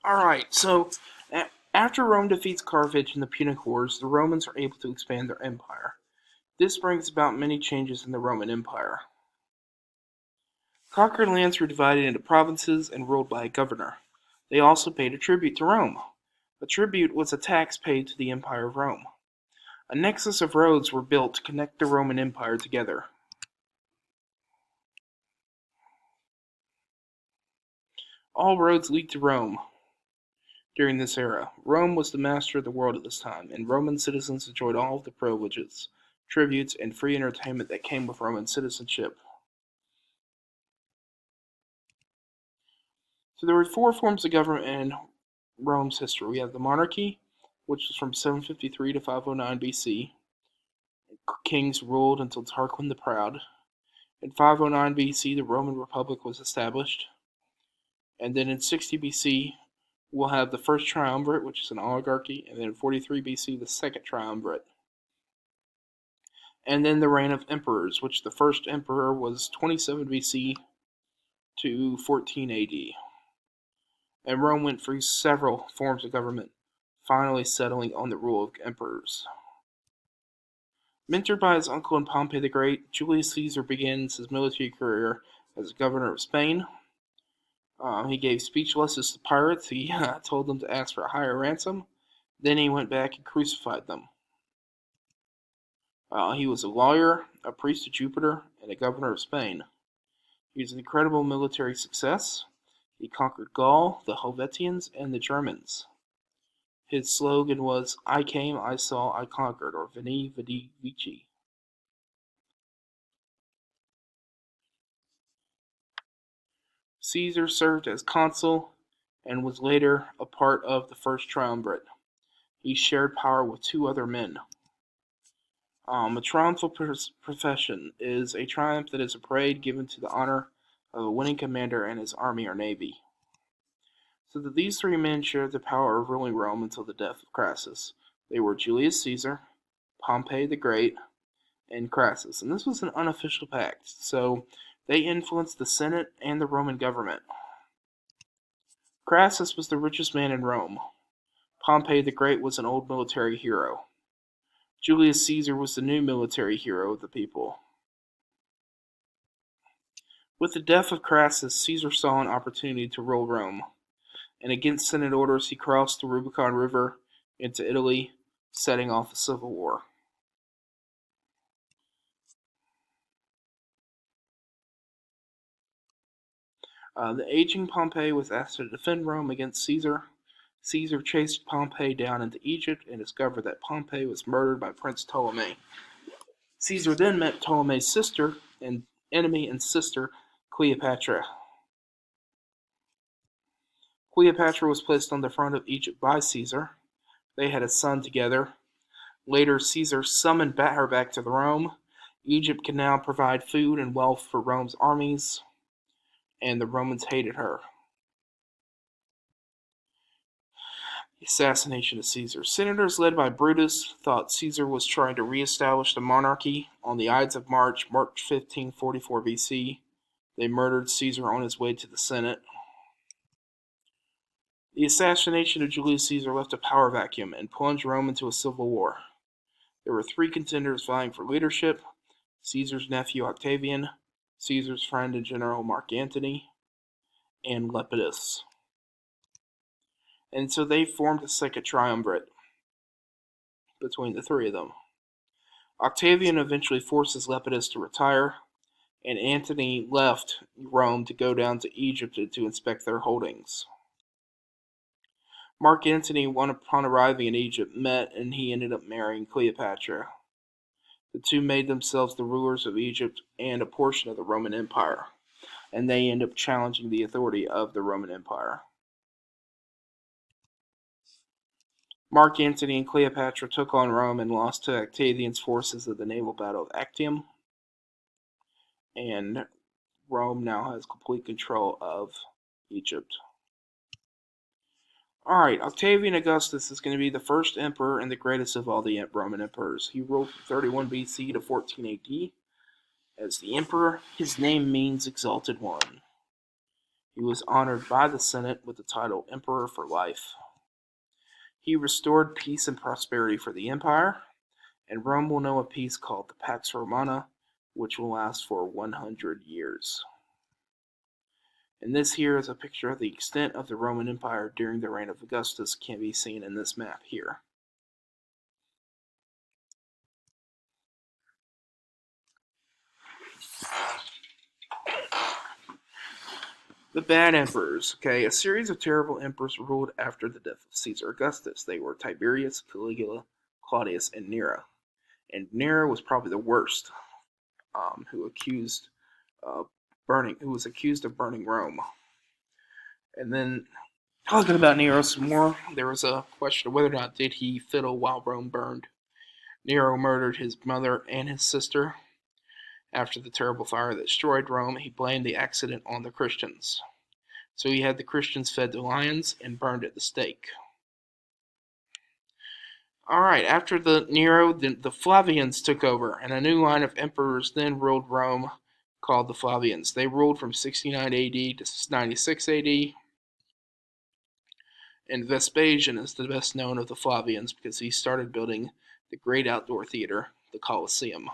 Alright, so after Rome defeats Carthage in the Punic Wars, the Romans are able to expand their empire. This brings about many changes in the Roman Empire. Conquered lands were divided into provinces and ruled by a governor. They also paid a tribute to Rome. A tribute was a tax paid to the Empire of Rome. A nexus of roads were built to connect the Roman Empire together. All roads lead to Rome. During this era, Rome was the master of the world at this time, and Roman citizens enjoyed all of the privileges, tributes, and free entertainment that came with Roman citizenship. So there were four forms of government in Rome's history. We have the monarchy, which was from 753 to 509 BC. Kings ruled until Tarquin the Proud. In 509 BC, the Roman Republic was established. And then in 60 BC, we'll have the first triumvirate, which is an oligarchy, and then in 43 BC, the second triumvirate. And then the reign of emperors, which the first emperor was 27 BC to 14 AD. And Rome went through several forms of government, finally settling on the rule of emperors. Mentored by his uncle and Pompey the Great, Julius Caesar begins his military career as governor of Spain. He gave speech lessons to pirates. He told them to ask for a higher ransom. Then he went back and crucified them. He was a lawyer, a priest to Jupiter, and a governor of Spain. He was an incredible military success. He conquered Gaul, the Helvetians, and the Germans. His slogan was, "I came, I saw, I conquered," or Veni, Vidi, Vici. Caesar served as consul and was later a part of the first triumvirate. He shared power with two other men. A triumphal procession is a triumph that is a parade given to the honor of a winning commander and his army or navy. So that these three men shared the power of ruling Rome until the death of Crassus. They were Julius Caesar, Pompey the Great, and Crassus. And this was an unofficial pact, so they influenced the Senate and the Roman government. Crassus was the richest man in Rome. Pompey the Great was an old military hero. Julius Caesar was the new military hero of the people. With the death of Crassus, Caesar saw an opportunity to rule Rome, and against Senate orders he crossed the Rubicon River into Italy, setting off a civil war. The aging Pompey was asked to defend Rome against Caesar. Caesar chased Pompey down into Egypt and discovered that Pompey was murdered by Prince Ptolemy. Caesar then met Ptolemy's sister and enemy and sister, Cleopatra. Cleopatra was placed on the throne of Egypt by Caesar. They had a son together. Later, Caesar summoned her back to Rome. Egypt could now provide food and wealth for Rome's armies, and the Romans hated her. The assassination of Caesar. Senators led by Brutus thought Caesar was trying to re-establish the monarchy. On the Ides of March 1544 BC, they murdered Caesar on his way to the Senate. The assassination of Julius Caesar left a power vacuum and plunged Rome into a civil war. There were three contenders vying for leadership: Caesar's nephew Octavian, Caesar's friend and general Mark Antony, and Lepidus. And so they formed a second triumvirate between the three of them. Octavian eventually forces Lepidus to retire, and Antony left Rome to go down to Egypt to inspect their holdings. Mark Antony, upon arriving in Egypt, met and he ended up marrying Cleopatra. The two made themselves the rulers of Egypt and a portion of the Roman Empire, and they end up challenging the authority of the Roman Empire. Mark Antony and Cleopatra took on Rome and lost to Octavian's forces at the naval battle of Actium, and Rome now has complete control of Egypt. Alright, Octavian Augustus is going to be the first emperor and the greatest of all the Roman emperors. He ruled from 31 BC to 14 AD. As the emperor, his name means exalted one. He was honored by the Senate with the title Emperor for Life. He restored peace and prosperity for the empire, and Rome will know a peace called the Pax Romana, which will last for 100 years. And this here is a picture of the extent of the Roman Empire during the reign of Augustus, can be seen in this map here. The bad emperors. Okay, a series of terrible emperors ruled after the death of Caesar Augustus. They were Tiberius, Caligula, Claudius, and Nero. And Nero was probably the worst, who was accused of burning Rome. And then, talking about Nero some more, there was a question of whether or not did he fiddle while Rome burned. Nero murdered his mother and his sister. After the terrible fire that destroyed Rome, he blamed the accident on the Christians. So he had the Christians fed to lions and burned at the stake. Alright, after the Nero, the Flavians took over, and a new line of emperors then ruled Rome called the Flavians. They ruled from 69 AD to 96 AD. And Vespasian is the best known of the Flavians because he started building the great outdoor theater, the Colosseum.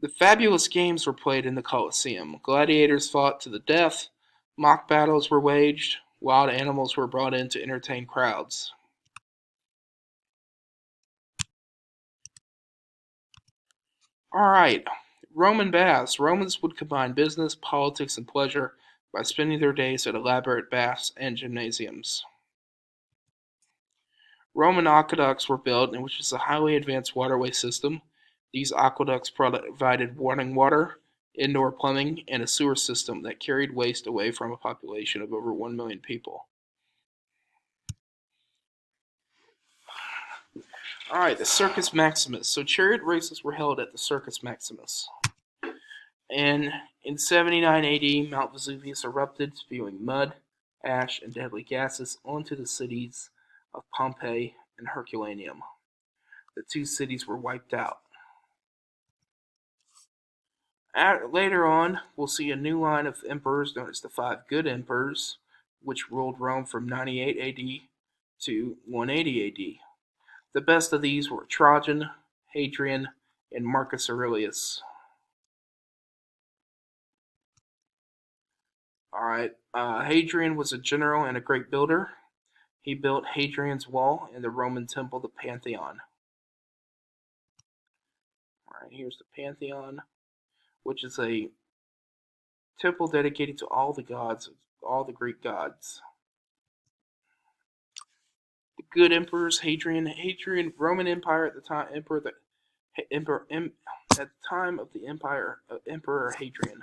The fabulous games were played in the Colosseum. Gladiators fought to the death, mock battles were waged, wild animals were brought in to entertain crowds. Alright, Roman baths. Romans would combine business, politics, and pleasure by spending their days at elaborate baths and gymnasiums. Roman aqueducts were built, which is a highly advanced waterway system. These aqueducts provided running water, indoor plumbing, and a sewer system that carried waste away from a population of over 1 million people. Alright, the Circus Maximus. So chariot races were held at the Circus Maximus. And in 79 AD, Mount Vesuvius erupted, spewing mud, ash, and deadly gases onto the cities of Pompeii and Herculaneum. The two cities were wiped out. Later on, we'll see a new line of emperors known as the Five Good Emperors, which ruled Rome from 98 AD to 180 AD. The best of these were Trajan, Hadrian, and Marcus Aurelius. Alright, Hadrian was a general and a great builder. He built Hadrian's Wall and the Roman temple, the Pantheon. Alright, here's the Pantheon, which is a temple dedicated to all the gods, all the Greek gods. The good emperors, Hadrian, Roman Empire at the time, at the time of the empire, Emperor Hadrian.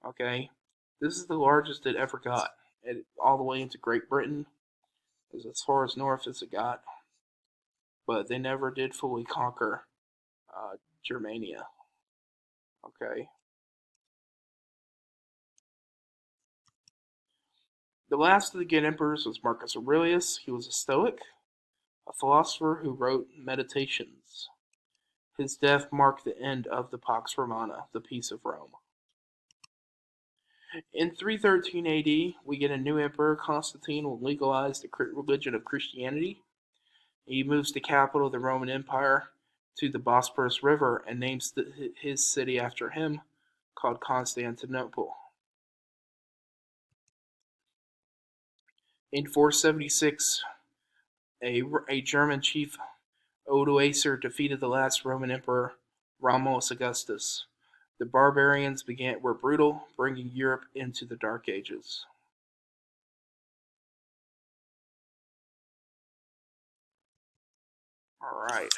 Okay, this is the largest it ever got, all the way into Great Britain, as far as north as it got. But they never did fully conquer Germania. Okay. The last of the good emperors was Marcus Aurelius. He was a Stoic, a philosopher who wrote Meditations. His death marked the end of the Pax Romana, the peace of Rome. In 313 AD, we get a new emperor. Constantine will legalize the religion of Christianity. He moves the capital of the Roman Empire to the Bosporus River and names his city after him, called Constantinople. In 476, a German chief, Odoacer, defeated the last Roman emperor, Romulus Augustus. The barbarians were brutal, bringing Europe into the Dark Ages. Alright.